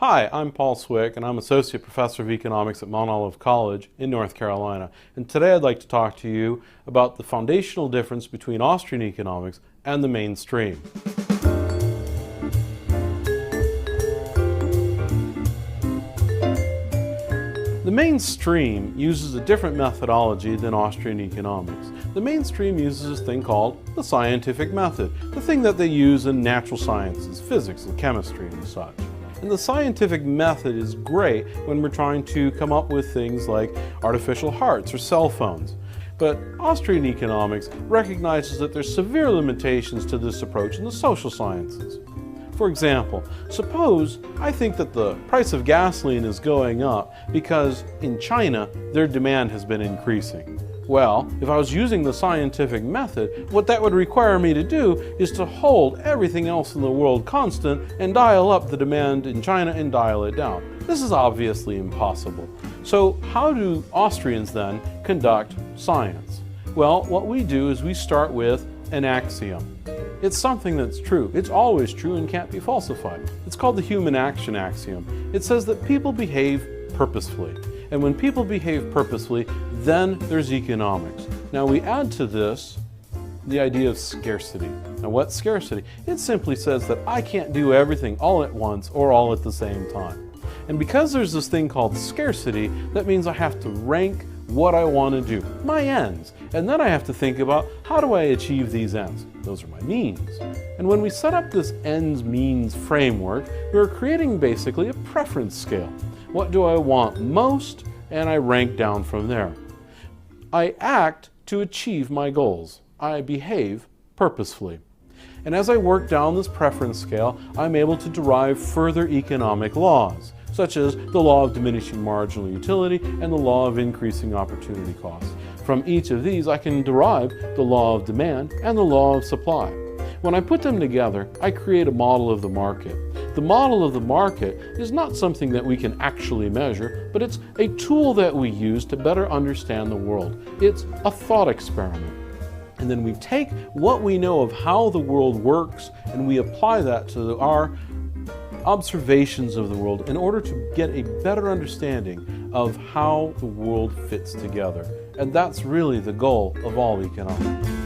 Hi, I'm Paul Swick, and I'm Associate Professor of Economics at Mount Olive College in North Carolina. And today I'd like to talk to you about the foundational difference between Austrian economics and the mainstream. The mainstream uses a different methodology than Austrian economics. The mainstream uses this thing called the scientific method, the thing that they use in natural sciences, physics and chemistry and such. And the scientific method is great when we're trying to come up with things like artificial hearts or cell phones. But Austrian economics recognizes that there's severe limitations to this approach in the social sciences. For example, suppose I think that the price of gasoline is going up because in China their demand has been increasing. Well, if I was using the scientific method, what that would require me to do is to hold everything else in the world constant and dial up the demand in China and dial it down. This is obviously impossible. So how do Austrians then conduct science? Well, what we do is we start with an axiom. It's something that's true. It's always true and can't be falsified. It's called the human action axiom. It says that people behave purposefully. And when people behave purposefully, then there's economics. Now we add to this the idea of scarcity. Now what's scarcity? It simply says that I can't do everything all at once or all at the same time. And because there's this thing called scarcity, that means I have to rank what I want to do, my ends. And then I have to think about how do I achieve these ends? Those are my means. And when we set up this ends-means framework, we're creating basically a preference scale. What do I want most? And I rank down from there. I act to achieve my goals. I behave purposefully. And as I work down this preference scale, I'm able to derive further economic laws, such as the law of diminishing marginal utility and the law of increasing opportunity costs. From each of these, I can derive the law of demand and the law of supply. When I put them together, I create a model of the market. The model of the market is not something that we can actually measure, but it's a tool that we use to better understand the world. It's a thought experiment. And then we take what we know of how the world works and we apply that to our observations of the world in order to get a better understanding of how the world fits together. And that's really the goal of all economics.